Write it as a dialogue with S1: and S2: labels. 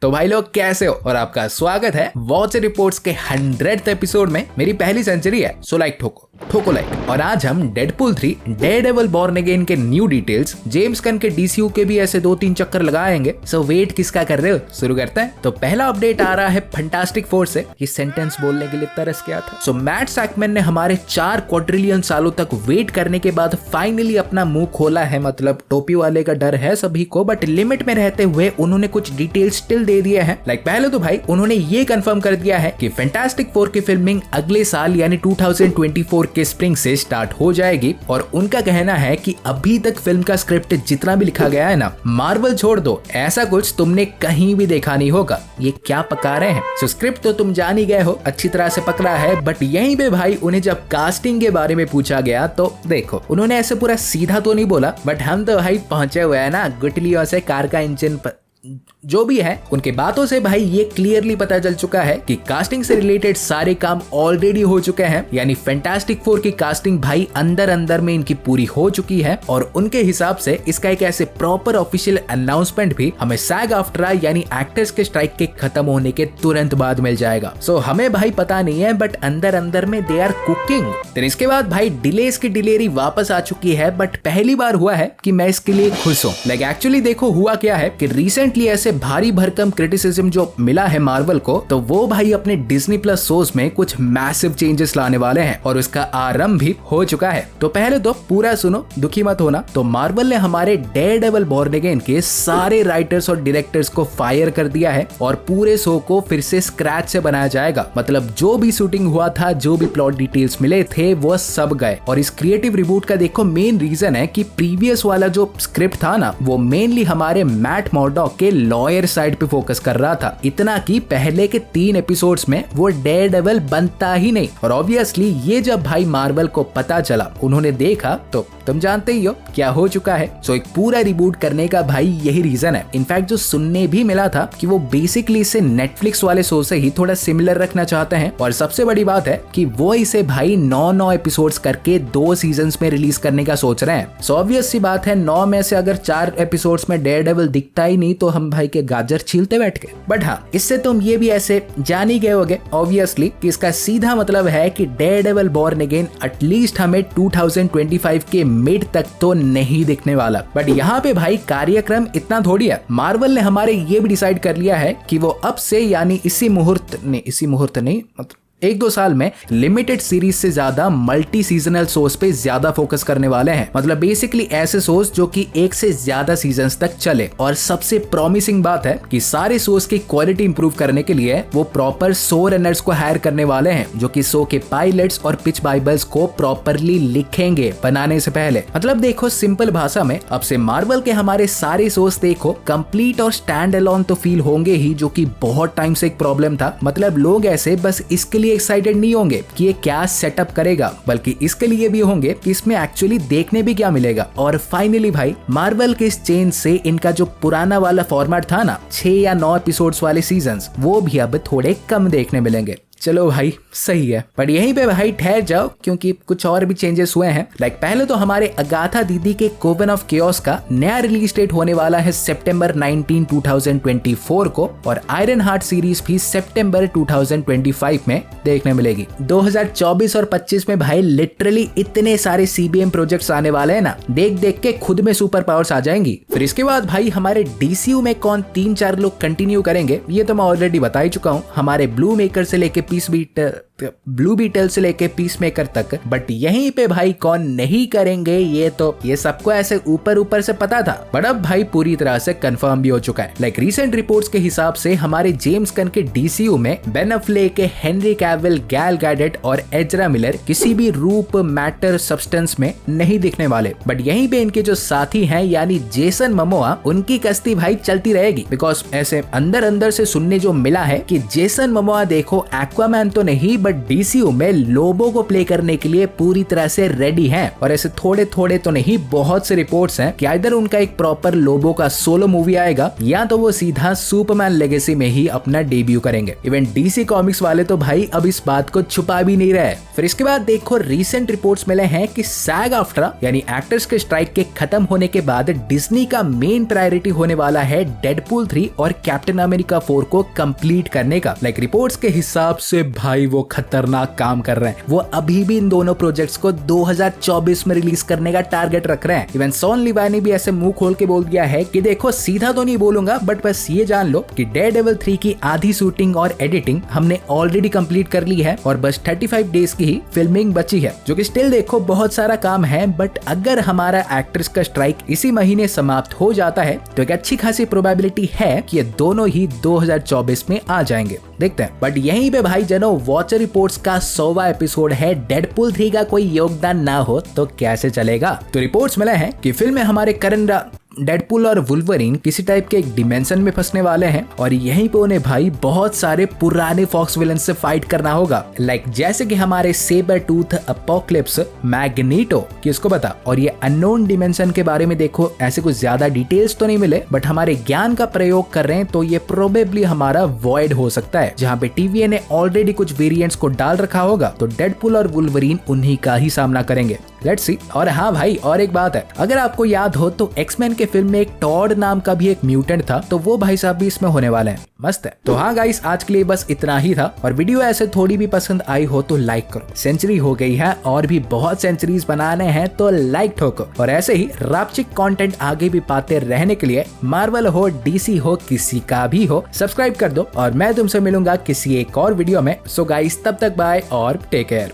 S1: तो भाई लोग कैसे हो और आपका स्वागत है वॉच रिपोर्ट्स के 100th एपिसोड में। मेरी पहली सेंचुरी है, सो लाइक ठोको लाइक। और आज हम डेडपूल 3 डेयरडेविल बॉर्न अगेन के न्यू डिटेल्स, जेम्स गन के डीसीयू के भी ऐसे 2-3 चक्कर लगाएंगे। सो वेट किसका कर रहे हो, शुरू करते हैं। तो पहला अपडेट आ रहा है फैंटास्टिक फोर से। ये सेंटेंस बोलने के लिए तरस गया था। सो मैट सैकमैन ने हमारे 4 क्वाड्रिलियन सालों तक वेट करने के बाद फाइनली अपना मुंह खोला है। मतलब टोपी वाले का डर है सभी को, बट लिमिट में रहते हुए उन्होंने कुछ डिटेल्स स्टिल दे दिए हैं। पहले तो भाई उन्होंने ये कंफर्म कर दिया है कि फैंटास्टिक फोर की फिल्मिंग अगले साल यानी 2024 के स्प्रिंग से स्टार्ट हो जाएगी। और उनका कहना है कि अभी तक फिल्म का स्क्रिप्ट जितना भी लिखा गया है ना, मार्वल छोड़ दो, ऐसा कुछ तुमने कहीं भी देखा नहीं होगा। ये क्या पका रहे हैं। सो स्क्रिप्ट तो तुम जान ही गए हो, अच्छी तरह से पकड़ा है। बट यहीं पे भाई उन्हें जब कास्टिंग के बारे में पूछा गया तो देखो, उन्होंने ऐसे पूरा सीधा तो नहीं बोला, बट हम तो भाई पहुंचे हुए हैं ना गुटलियों से कार का इंजन पर। जो भी है, उनके बातों से भाई ये क्लियरली पता चल चुका है कि कास्टिंग से रिलेटेड सारे काम ऑलरेडी हो चुके हैं। यानी फैंटास्टिक फोर की कास्टिंग भाई अंदर में इनकी पूरी हो चुकी है। और उनके हिसाब से इसका एक ऐसे प्रॉपर ऑफिशियल अनाउंसमेंट भी हमें सैग आफ्ट्रा यानी एक्टर्स के स्ट्राइक के खत्म होने के तुरंत बाद मिल जाएगा। सो हमें भाई पता नहीं है, बट अंदर में दे आर कुकिंग। फिर इसके बाद भाई डिलेस की डिलीवरी वापस आ चुकी है। बट पहली बार हुआ है कि मैं इसके लिए खुश हूँ। एक्चुअली देखो हुआ क्या है कि रिसेंटली ऐसे भारी भरकम क्रिटिसिज्म जो मिला है मार्वल को, तो वो भाई अपने डिज्नी प्लस शोज में कुछ मैसिव चेंजेस लाने वाले हैं और उसका आरंभ भी हो चुका है। तो पहले तो पूरा सुनो, दुखी मत होना। तो मार्वल ने हमारे डेयरडेविल बॉर्न अगेन के सारे राइटर्स और डायरेक्टर्स को फायर कर दिया है और पूरे शो को फिर से स्क्रैच से बनाया जाएगा। मतलब जो भी शूटिंग हुआ था, जो भी प्लॉट डिटेल्स मिले थे, वो सब गए। और इस क्रिएटिव रिबूट का देखो मेन रीजन है कि प्रीवियस वाला जो स्क्रिप्ट था ना, वो मेनली हमारे मैट मर्डॉक के लॉयर साइड पे फोकस कर रहा था। इतना कि पहले के 3 एपिसोड्स में वो डेयरडेविल बनता ही नहीं। और ऑब्वियसली ये जब भाई मार्वल को पता चला, उन्होंने देखा, तो तुम जानते ही हो क्या हो चुका है। सो एक पूरा रिबूट करने का भाई यही रीजन है। इनफैक्ट जो सुनने भी मिला था कि वो बेसिकली इसे नेटफ्लिक्स वाले शो से ही थोड़ा सिमिलर रखना चाहते हैं। और सबसे बड़ी बात है कि वो इसे भाई 9 एपिसोड्स करके 2 सीजन्स में रिलीज करने का सोच रहे हैं। सो ऑब्वियस सी बात है, 9 में से अगर 4 एपिसोड्स में डेयरडेविल दिखता ही नहीं तो हम भाई के गाजर छीलते बैठ गए। बट हाँ, इससे तुम ये भी ऐसे जान ही गए होगे ऑब्वियसली कि इसका सीधा मतलब है कि डेयरडेविल बॉर्न अगेन एटलीस्ट हमें 2025 के मिड तक तो नहीं दिखने वाला। बट यहाँ पे भाई कार्यक्रम इतना थोड़ी है। मार्वल ने हमारे ये भी डिसाइड कर लिया है कि वो अब से यानी इसी मुहूर्त नहीं मतलब 1-2 साल में लिमिटेड सीरीज से ज्यादा मल्टी सीजनल शोज पे ज्यादा फोकस करने वाले हैं। मतलब बेसिकली ऐसे शोज जो कि 1 से ज्यादा सीजन्स तक चले। और सबसे प्रॉमिसिंग बात है कि सारे शोज की क्वालिटी इंप्रूव करने के लिए वो प्रॉपर शो रनर्स को हायर करने वाले हैं, जो कि शो के पायलट्स और पिच बाइबल्स को प्रॉपरली लिखेंगे बनाने से पहले। मतलब देखो सिंपल भाषा में, अब से मार्वल के हमारे सारे शोज देखो कंप्लीट और स्टैंड अलोन तो फील होंगे ही, जो कि बहुत टाइम से एक प्रॉब्लम था। मतलब लोग ऐसे बस इसके लिए एक्साइटेड नहीं होंगे कि ये क्या सेटअप करेगा, बल्कि इसके लिए भी होंगे कि इसमें एक्चुअली देखने भी क्या मिलेगा। और फाइनली भाई मार्वल के इस चेंज से इनका जो पुराना वाला फॉर्मेट था ना, 6 या 9 एपिसोड्स वाले सीजन्स, वो भी अब थोड़े कम देखने मिलेंगे। चलो भाई सही है, पर यहीं पे भाई ठहर जाओ क्योंकि कुछ और भी चेंजेस हुए हैं। पहले तो हमारे अगाथा दीदी के कोवन ऑफ केओस का नया रिलीज डेट होने वाला है सितंबर 19, 2024 को। और आयरन हार्ट सीरीज भी सितंबर 2025 में देखने मिलेगी। 2024 और 25 में भाई लिटरली इतने सारे सीबीएम प्रोजेक्ट्स आने वाले हैं ना, देख के खुद में सुपर पावर्स आ जाएंगी। फिर इसके बाद भाई हमारे डीसीयू में कौन 3-4 लोग कंटिन्यू करेंगे, ये तो मैं ऑलरेडी बता ही चुका हूँ। हमारे ब्लू मेकर से लेके ब्लू बीटल से लेके पीस मेकर तक। बट यहीं पे भाई कौन नहीं करेंगे, ये सबको ऐसे ऊपर से पता था, बट अब भाई पूरी तरह से कंफर्म भी हो चुका है। रिसेंट रिपोर्ट्स के हिसाब से हमारे जेम्स गन के डीसीयू में बेन अफ्लेक, हेनरी कैविल, गैल गैडेट और एजरा मिलर किसी भी रूप, मैटर, सब्सटेंस में नहीं दिखने वाले। बट यहीं पे इनके जो साथी हैं यानी जेसन मोमोआ, उनकी कश्ती भाई चलती रहेगी। बिकॉज ऐसे अंदर से सुनने जो मिला है कि जेसन मोमोआ देखो एक्वामैन तो नहीं बट डीसीयू में लोबो को प्ले करने के लिए पूरी तरह से रेडी हैं। और ऐसे थोड़े थोड़े तो नहीं, बहुत से रिपोर्ट्स हैं कि इधर उनका एक प्रॉपर लोबो का सोलो मूवी आएगा या तो वो सीधा सुपरमैन लेगेसी में ही अपना डेब्यू करेंगे। इवन डीसी कॉमिक्स वाले तो भाई अब इस बात को छुपा भी नहीं रहे। फिर इसके बाद देखो रीसेंट रिपोर्ट्स मिले हैं कि सैग आफ्ट्रा यानी एक्टर्स के स्ट्राइक के खत्म होने के बाद डिज्नी का मेन प्रायोरिटी होने वाला है डेडपूल 3 और कैप्टन अमेरिका 4 को कंप्लीट करने का। रिपोर्ट्स के हिसाब से भाई वो खतरनाक काम कर रहे हैं। वो अभी भी इन दोनों प्रोजेक्ट्स को 2024 में रिलीज करने का टारगेट रख रहे हैं। इवन शॉन लीवी ने भी ऐसे मुंह खोल के बोल दिया है कि देखो सीधा तो नहीं बोलूंगा बट बस ये जान लो कि डेयरडेविल 3 की आधी शूटिंग और एडिटिंग हमने ऑलरेडी कंप्लीट कर ली है और बस 35 डेज की ही फिल्मिंग बची है, जो कि स्टिल देखो बहुत सारा काम है। बट अगर हमारा एक्टर्स का स्ट्राइक इसी महीने समाप्त हो जाता है तो एक अच्छी खासी प्रोबेबिलिटी है कि ये दोनों ही 2024 में आ जाएंगे। देखते हैं। बट यहीं पे भाई जनो वॉचर रिपोर्ट्स का 100वां एपिसोड है। डेडपूल 3 का कोई योगदान ना हो तो कैसे चलेगा। तो रिपोर्ट्स मिले हैं कि फिल्म में हमारे करंट डेडपूल और वुल्वरीन किसी टाइप के एक डिमेंशन में फंसने वाले हैं और यहीं पे उन्हें भाई बहुत सारे पुराने फॉक्स विलन से फाइट करना होगा। जैसे कि हमारे सेबर टूथ, अपोकलिप्स, मैग्नीटो, किसको पता। और ये अननोन डिमेंशन के बारे में देखो ऐसे कुछ ज्यादा डिटेल्स तो नहीं मिले बट हमारे ज्ञान का प्रयोग कर रहे हैं तो ये प्रोबेबली हमारा वॉइड हो सकता है, जहाँ पे टीवीए ने ऑलरेडी कुछ वेरिएंट्स को डाल रखा होगा तो डेडपूल और वुल्वरीन उन्हीं का ही सामना करेंगे। Let's see. और हाँ भाई और एक बात है, अगर आपको याद हो तो एक्समैन के फिल्म में एक टॉड नाम का भी एक म्यूटेंट था तो वो भाई साहब भी इसमें होने वाले हैं। मस्त है। तो हाँ गाइस आज के लिए बस इतना ही था और वीडियो ऐसे थोड़ी भी पसंद आई हो तो लाइक करो। सेंचुरी हो गई है और भी बहुत सेंचुरीज बनाने हैं तो लाइक ठोको। और ऐसे ही रापचिक कंटेंट आगे भी पाते रहने के लिए मार्वल हो, डीसी हो, किसी का भी हो, सब्सक्राइब कर दो और मैं तुमसे मिलूंगा किसी एक और वीडियो में। सो गाइस तब तक बाय और टेक केयर।